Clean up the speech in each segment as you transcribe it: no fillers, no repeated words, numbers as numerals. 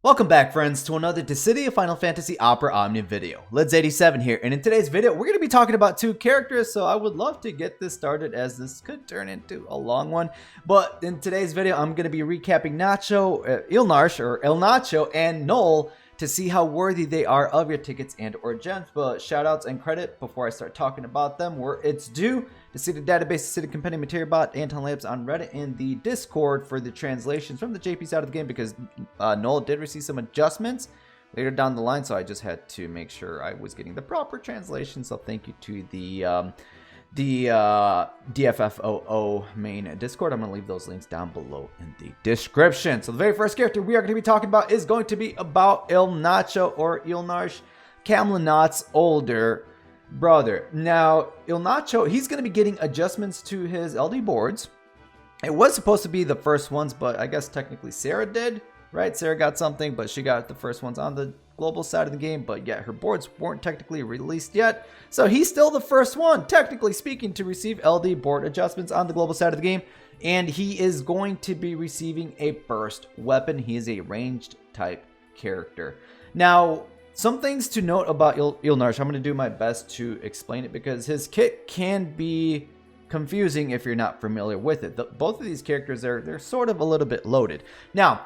Welcome back, friends, to another Dissidia Final Fantasy Opera Omnia video. Lids87 here, and in today's video, we're going to be talking about two characters, so I would love to get this started as this could turn into a long one. But in today's video, I'm going to be recapping El'Nacho and Noel to see how worthy they are of your tickets and or gems. But shoutouts and credit before I start talking about them where it's due. Dissidia database, Dissidia Compendium Materia Bot, Anton Labs on Reddit, and the Discord for the translations from the JP side of the game, because Noel did receive some adjustments later down the line, so I just had to make sure I was getting the proper translation. So thank you to the DFFOO main Discord. I'm going to leave those links down below in the description. So the very first character we are going to be talking about is going to be about El'Nacho, or Eald'Narche, Camlanot's older brother. Now, El'Nacho, he's going to be getting adjustments to his LD boards. It was supposed to be the first ones, but I guess technically Sarah did, right? Sarah got something, but she got the first ones on the global side of the game, but yeah, her boards weren't technically released yet. So he's still the first one, technically speaking, to receive LD board adjustments on the global side of the game. And he is going to be receiving a burst weapon. He is a ranged type character. Now, some things to note about Eald'Narche. I'm going to do my best to explain it because his kit can be confusing if you're not familiar with it. Both of these characters, they're sort of a little bit loaded. Now,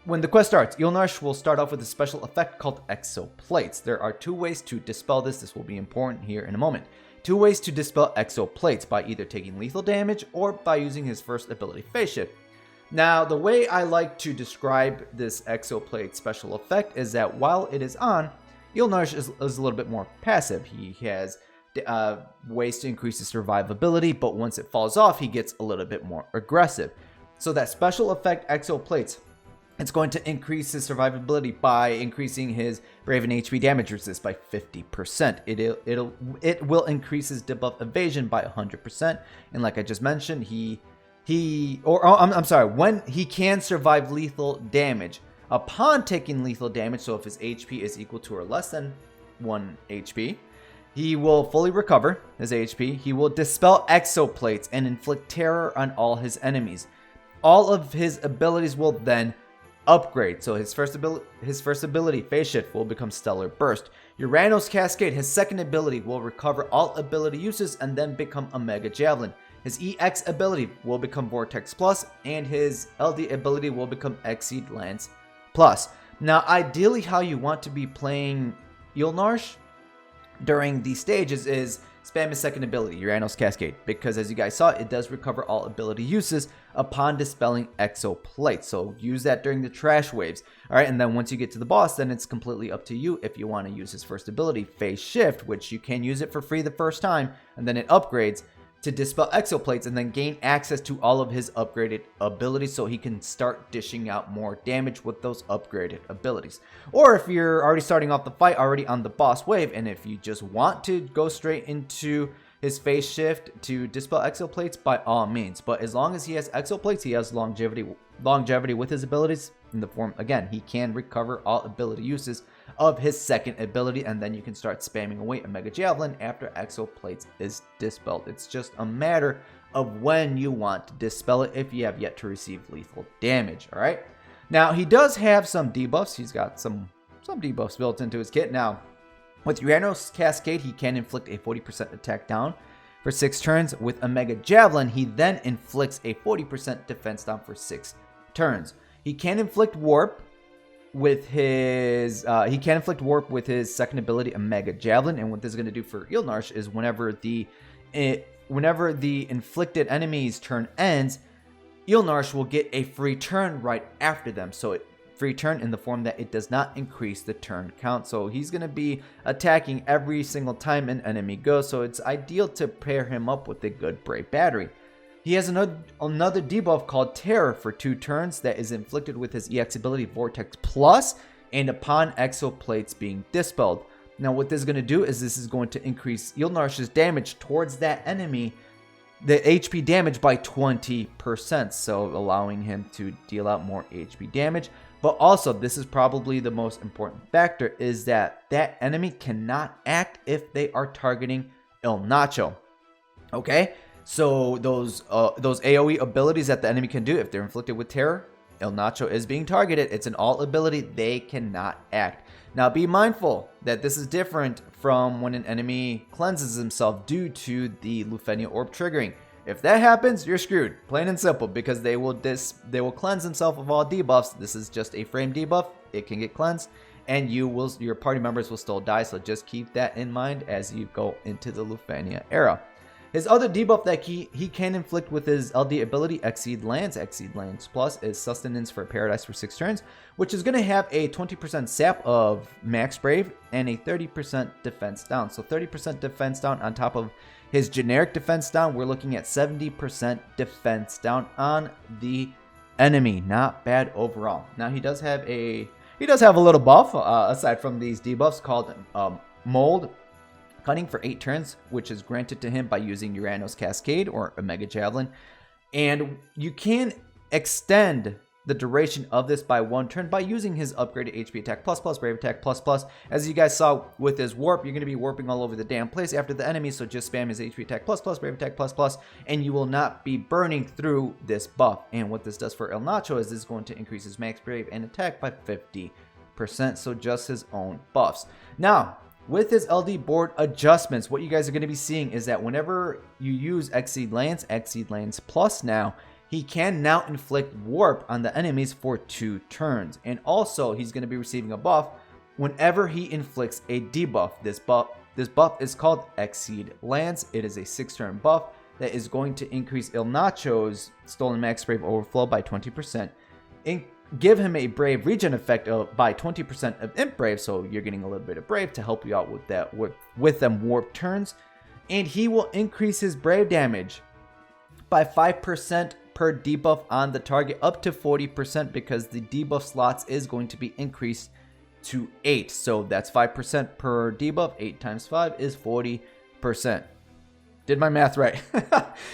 when the quest starts, Eald'Narche will start off with a special effect called Exoplates. There are two ways to dispel this. This will be important here in a moment. Two ways to dispel Exoplates: by either taking lethal damage or by using his first ability, Phase Shift. Now, the way I like to describe this Exoplate special effect is that while it is on, Eald'Narche is a little bit more passive. He has ways to increase his survivability, but once it falls off, he gets a little bit more aggressive. So that special effect Exoplates, it's going to increase his survivability by increasing his Raven HP damage resist by 50%. It will increase his debuff evasion by 100%. And like I just mentioned, when he can survive lethal damage. Upon taking lethal damage, so if his HP is equal to or less than 1 HP, he will fully recover his HP. He will dispel Exoplates and inflict terror on all his enemies. All of his abilities will then upgrade. So his first ability, Phase Shift, will become Stellar Burst. Uranus Cascade, his second ability, will recover all ability uses and then become Omega Javelin. His EX ability will become Vortex Plus, and his LD ability will become Exceed Lance Plus. Now, ideally, how you want to be playing Eald'Narche during these stages is spam his second ability, Uranus Cascade, because as you guys saw, it does recover all ability uses upon dispelling Exoplates. So use that during the trash waves. All right, and then once you get to the boss, then it's completely up to you if you want to use his first ability, Phase Shift, which you can use it for free the first time, and then it upgrades to dispel Exoplates and then gain access to all of his upgraded abilities so he can start dishing out more damage with those upgraded abilities. Or if you're already starting off the fight already on the boss wave, and if you just want to go straight into his Phase Shift to dispel Exoplates, by all means. But as long as he has Exoplates, he has longevity with his abilities. In the form, again, he can recover all ability uses of his second ability, and then you can start spamming away Omega Javelin after Exoplates is dispelled. It's just a matter of when you want to dispel it if you have yet to receive lethal damage. All right. Now, he does have some debuffs. He's got some debuffs built into his kit. Now, with Uranus Cascade, he can inflict a 40% attack down for 6 turns. With Omega Javelin, he then inflicts a 40% defense down for 6 turns. He can inflict warp with his second ability, Omega Javelin. And what this is going to do for Eald'Narche is whenever the inflicted enemy's turn ends, Eald'Narche will get a free turn right after them. So free turn in the form that it does not increase the turn count. So he's going to be attacking every single time an enemy goes. So it's ideal to pair him up with a good Brave Battery. He has another debuff called Terror for 2 turns that is inflicted with his EX ability Vortex Plus and upon Exoplates being dispelled. Now, what this is going to do is this is going to increase Eald'Narche's damage towards that enemy, the HP damage, by 20%, so allowing him to deal out more HP damage. But also, this is probably the most important factor, is that that enemy cannot act if they are targeting El'Nacho. Okay? So those AoE abilities that the enemy can do, if they're inflicted with terror, El'Nacho is being targeted, it's an alt ability, they cannot act. Now be mindful that this is different from when an enemy cleanses himself due to the Lufenia orb triggering. If that happens, you're screwed, plain and simple, because they will cleanse themselves of all debuffs. This is just a frame debuff, it can get cleansed, and your party members will still die, so just keep that in mind as you go into the Lufenia era. His other debuff that he can inflict with his LD ability, Exceed Lands Plus, is Sustenance for Paradise for 6 turns, which is going to have a 20% sap of Max Brave and a 30% defense down. So 30% defense down on top of his generic defense down, we're looking at 70% defense down on the enemy. Not bad overall. Now he does have a little buff aside from these debuffs called Mold Cutting for 8 turns, which is granted to him by using Uranos Cascade or Omega Javelin. And you can extend the duration of this by 1 turn by using his upgraded HP Attack Plus, Brave Attack Plus. As you guys saw with his warp, you're going to be warping all over the damn place after the enemy, so just spam his HP Attack Plus, Brave Attack Plus, and you will not be burning through this buff. And what this does for El'Nacho is this is going to increase his Max Brave and Attack by 50%, so just his own buffs. Now, with his LD board adjustments, what you guys are going to be seeing is that whenever you use Exceed Lands Plus now, he can now inflict warp on the enemies for 2 turns. And also, he's going to be receiving a buff whenever he inflicts a debuff. This buff is called Exceed Lands. It is a 6-turn buff that is going to increase El'Nacho's Stolen Max Brave Overflow by 20%. And give him a Brave regen effect by 20% of Imp Brave, so you're getting a little bit of Brave to help you out with that with them warp turns. And he will increase his Brave damage by 5% per debuff on the target, up to 40%, because the debuff slots is going to be increased to 8. So that's 5% per debuff. 8 times 5 is 40%. Did my math right.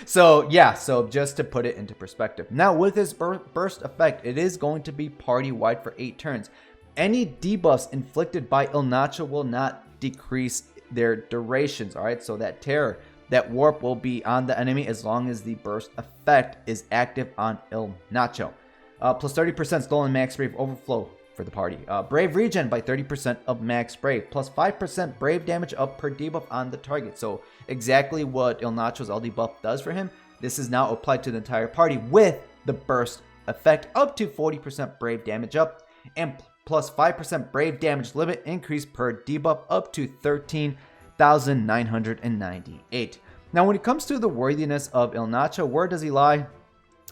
So yeah, so just to put it into perspective. Now with his burst effect, it is going to be party wide for 8 turns. Any debuffs inflicted by El'Nacho will not decrease their durations. All right, so that terror, that warp will be on the enemy as long as the burst effect is active on El'Nacho. Plus 30% stolen Max Brave Overflow for the party. Brave regen by 30% of Max Brave. Plus 5% Brave damage up per debuff on the target. So exactly what El'Nacho's LD buff does for him, this is now applied to the entire party with the burst effect, up to 40% Brave damage up. And plus 5% Brave damage limit increase per debuff up to 13,998. Now when it comes to the worthiness of El'Nacho, where does he lie?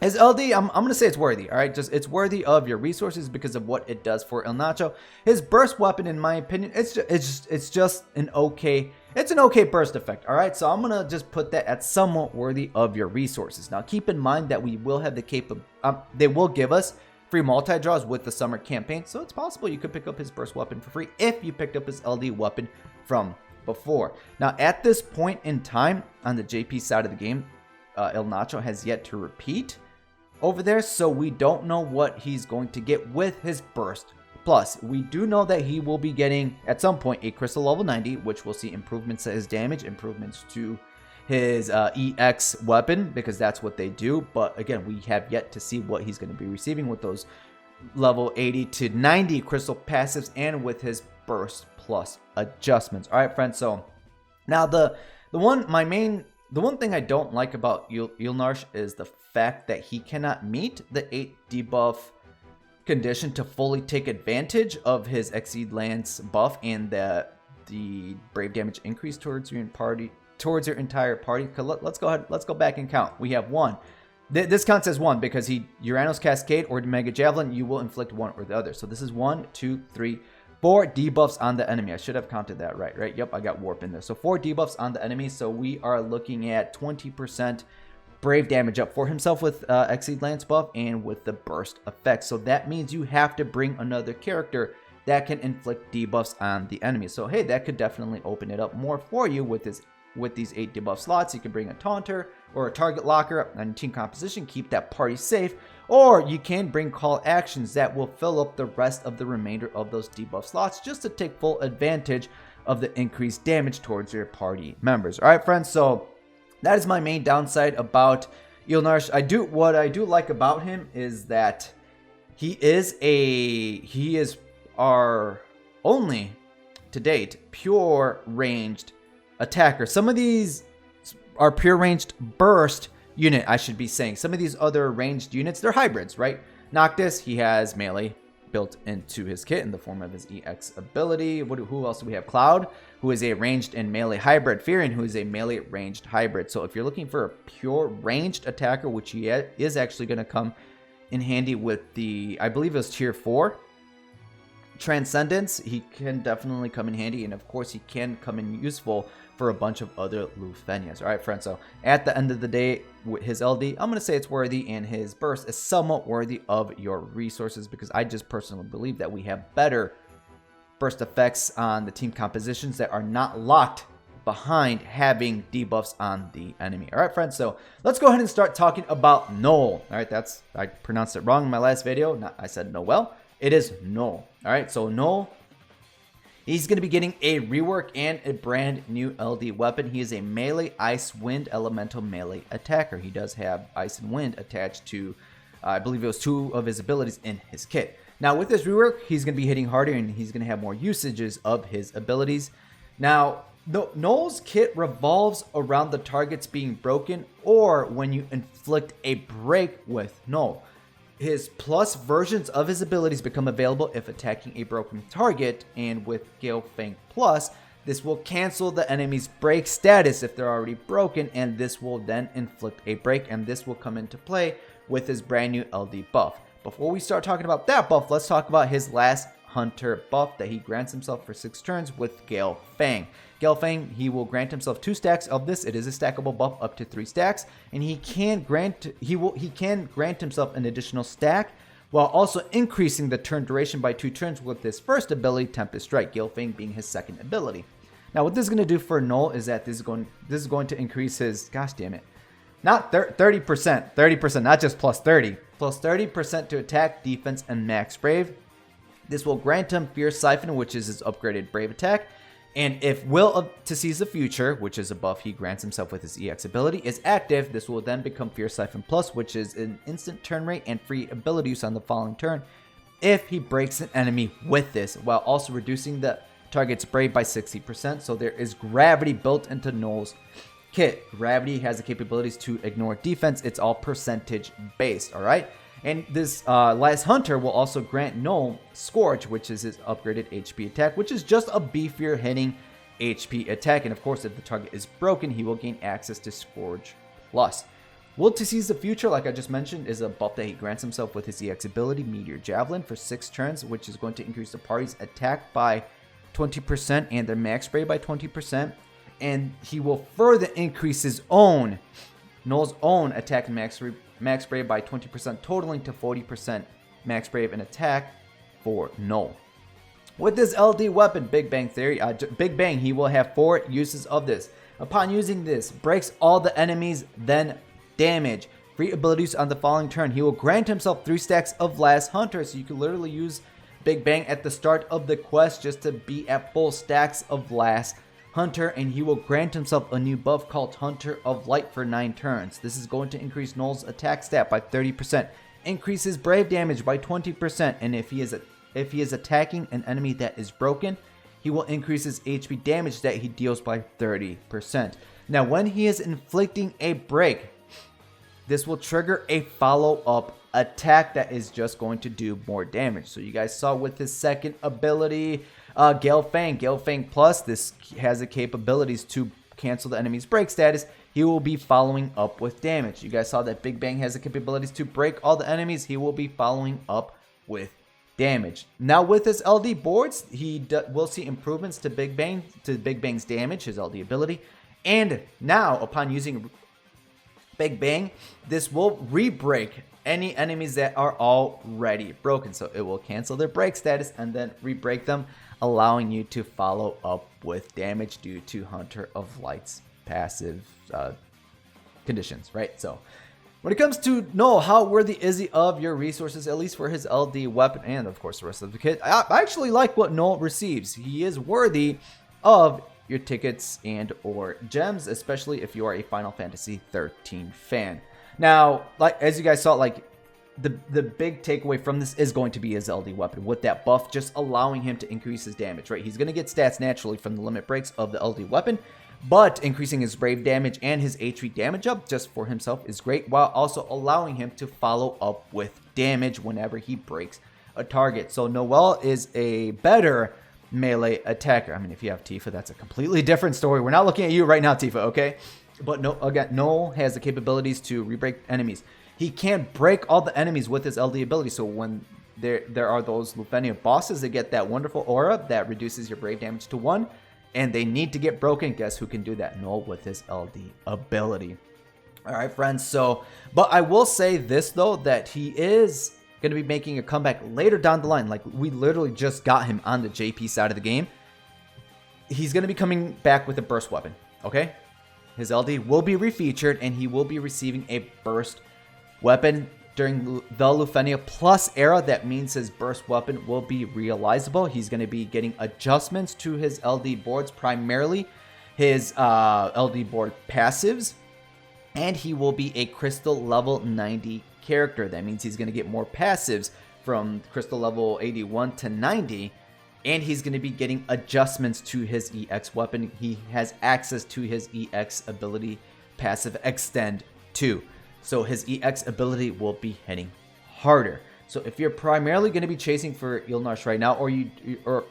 His LD, I'm going to say it's worthy, all right? Just it's worthy of your resources because of what it does for El'Nacho. His burst weapon, in my opinion, it's just an okay, it's an okay burst effect, all right? So I'm going to just put that at somewhat worthy of your resources. Now keep in mind that we will have the they will give us free multi-draws with the summer campaign, so it's possible you could pick up his burst weapon for free if you picked up his LD weapon from before. Now at this point in time on the JP side of the game, El'Nacho has yet to repeat over there, so we don't know what he's going to get with his burst. Plus, we do know that he will be getting at some point a crystal level 90, which will see improvements to his damage, improvements to his EX weapon, because that's what they do. But again, we have yet to see what he's going to be receiving with those level 80 to 90 crystal passives and with his burst plus adjustments. All right, friends. So now the one thing I don't like about Eald'Narche is the fact that he cannot meet the 8 debuff condition to fully take advantage of his Exceed Lands buff and the Brave damage increase towards your entire party. Let's go ahead. Let's go back and count. We have 1. This counts as 1 because Uranos Cascade or Mega Javelin, you will inflict one or the other. So this is 1, 2, 3, 4 debuffs on the enemy. I should have counted that right? Yep, I got warp in there. So 4 debuffs on the enemy. So we are looking at 20% Brave damage up for himself with Exceed Lance buff and with the burst effect. So that means you have to bring another character that can inflict debuffs on the enemy. So hey, that could definitely open it up more for you with these 8 debuff slots. You can bring a Taunter or a Target Locker on your team composition, keep that party safe, or you can bring call actions that will fill up the rest of the remainder of those debuff slots just to take full advantage of the increased damage towards your party members. All right, friends, so that is my main downside about Eald'Narche. What I do like about him is that He is our only, to date, pure ranged attacker. Some of these are pure ranged burst unit, I should be saying. Some of these other ranged units, they're hybrids, right? Noctis, he has melee built into his kit in the form of his EX ability. Who else do we have? Cloud, who is a ranged and melee hybrid. Firion, who is a melee ranged hybrid. So if you're looking for a pure ranged attacker, which he is actually going to come in handy with the, I believe it was tier 4 Transcendence, he can definitely come in handy, and of course he can come in useful for a bunch of other Lufenias. All right, friends, so at the end of the day, with his LD, I'm going to say it's worthy, and his burst is somewhat worthy of your resources, because I just personally believe that we have better burst effects on the team compositions that are not locked behind having debuffs on the enemy. All right, friends, so let's go ahead and start talking about Noel. All right, I pronounced it wrong in my last video. I said Noel. It is Noel. All right, so Noel, he's going to be getting a rework and a brand new LD weapon. He is a melee ice wind elemental melee attacker. He does have ice and wind attached to, I believe it was 2 of his abilities in his kit. Now with this rework, he's going to be hitting harder, and he's going to have more usages of his abilities. Now, Noel's kit revolves around the targets being broken, or when you inflict a break with Noel. His plus versions of his abilities become available if attacking a broken target, and with Gale Fang Plus, this will cancel the enemy's break status if they're already broken, and this will then inflict a break, and this will come into play with his brand new LD buff. Before we start talking about that buff, let's talk about his last Hunter buff that he grants himself for 6 turns with Gale Fang. Gale Fang, he will grant himself 2 stacks of this. It is a stackable buff up to 3 stacks, and he can grant himself an additional stack while also increasing the turn duration by 2 turns with his first ability, Tempest Strike, Gale Fang being his second ability. Now what this is going to do for Noel is that this is going to increase his, gosh damn it, not 30%, not just plus 30, plus 30% to attack, defense, and max brave. This will grant him Fierce Siphon, which is his upgraded brave attack. And if Will to Seize the Future, which is a buff he grants himself with his EX ability, is active, this will then become Fierce Siphon Plus, which is an instant turn rate and free ability use on the following turn if he breaks an enemy with this, while also reducing the target's brave by 60%. So there is gravity built into Noel's kit. Gravity has the capabilities to ignore defense. It's all percentage based, all right? And this last Hunter will also grant Noel Scourge, which is his upgraded HP attack, which is just a beefier hitting HP attack. And of course, if the target is broken, he will gain access to Scourge Plus. Will to Seize the Future, like I just mentioned, is a buff that he grants himself with his EX ability, Meteor Javelin, for 6 turns, which is going to increase the party's attack by 20% and their max brave by 20%. And he will further increase his own, Noel's own attack and max brave by 20%, totaling to 40% max brave and attack for Noel. With this LD weapon, Big Bang Theory, Big Bang, he will have 4 uses of this. Upon using this, breaks all the enemies, then damage. Free abilities on the following turn. He will grant himself 3 stacks of Last Hunter, so you can literally use Big Bang at the start of the quest just to be at full stacks of Last Hunter, and he will grant himself a new buff called Hunter of Light for 9 turns. This is going to increase Noel's attack stat by 30%, increase his brave damage by 20%, and if he is attacking an enemy that is broken, he will increase his HP damage that he deals by 30%. Now, when he is inflicting a break, this will trigger a follow-up attack that is just going to do more damage. So you guys saw with his second ability, Gale Fang Plus, this has the capabilities to cancel the enemy's break status. He will be following up with damage. You guys saw that Big Bang has the capabilities to break all the enemies. He will be following up with damage. Now with his LD boards, he will see improvements to Big Bang's damage, his LD ability. And now upon using Big Bang, this will re-break any enemies that are already broken. So it will cancel their break status and then re-break them, allowing you to follow up with damage due to Hunter of Light's passive conditions, right? So when it comes to Noel, how worthy is he of your resources, at least for his LD weapon and of course the rest of the kit? I actually like what Noel receives. He is worthy of your tickets and or gems, especially if you are a Final Fantasy 13 fan. Now, like as you guys saw, like the big takeaway from this is going to be his LD weapon with that buff, just allowing him to increase his damage, right? He's going to get stats naturally from the limit breaks of the LD weapon, but increasing his brave damage and his HP damage up just for himself is great, while also allowing him to follow up with damage whenever he breaks a target. So Noel is a better melee attacker. I mean, if you have Tifa, that's a completely different story. We're not looking at you right now, Tifa, okay? But no, again, Noel has the capabilities to re-break enemies. He can't break all the enemies with his LD ability, so when there are those Lufenia bosses that get that wonderful aura that reduces your brave damage to 1, and they need to get broken, guess who can do that? Noel with his LD ability. Alright, friends, so, but I will say this, though, that he is going to be making a comeback later down the line. Like, we literally just got him on the JP side of the game. He's going to be coming back with a burst weapon, okay? His LD will be refeatured, and he will be receiving a burst weapon during the Lufenia Plus era. That means his burst weapon will be realizable. He's going to be getting adjustments to his LD boards, primarily his LD board passives, and he will be a crystal level 90 character. That means he's going to get more passives from crystal level 81 to 90, and he's going to be getting adjustments to his EX weapon. He has access to his EX ability passive extend too. So his EX ability will be hitting harder. So if you're primarily going to be chasing for Eald'Narche right now, or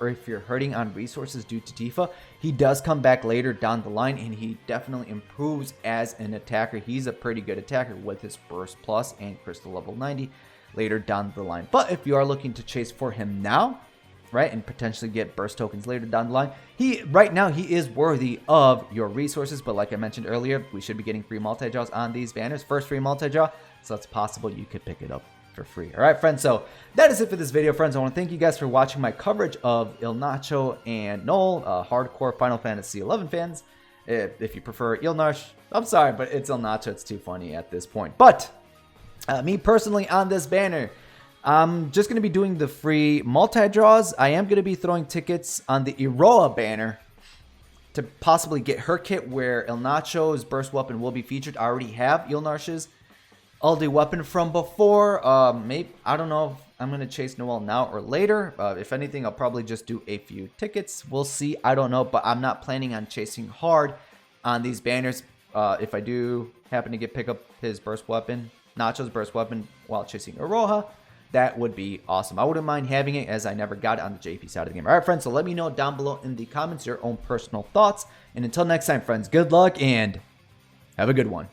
if you're hurting on resources due to Tifa, he does come back later down the line, and he definitely improves as an attacker. He's a pretty good attacker with his Burst Plus and Crystal level 90 later down the line. But if you are looking to chase for him now, right, and potentially get burst tokens later down the line, right now he is worthy of your resources. But like I mentioned earlier, we should be getting free multi-draws on these banners. First free multi-draw, so it's possible you could pick it up for free. All right, friends, so that is it for this video, friends. I want to thank you guys for watching my coverage of El'Nacho and Noel, hardcore Final Fantasy XI fans. If you prefer Eald'Narche, I'm sorry, but it's El'Nacho. It's too funny at this point. But me personally on this banner, I'm just going to be doing the free multi-draws. I am going to be throwing tickets on the Iroha banner to possibly get her kit, where El'Nacho's burst weapon will be featured. I already have Eald'Narche's LD weapon from before. Maybe, I don't know if I'm going to chase Noel now or later. If anything, I'll probably just do a few tickets. We'll see. I don't know, but I'm not planning on chasing hard on these banners. If I do happen to pick up his burst weapon, Nacho's burst weapon, while chasing Iroha, that would be awesome. I wouldn't mind having it, as I never got it on the JP side of the game. All right, friends, so let me know down below in the comments your own personal thoughts. And until next time, friends, good luck and have a good one.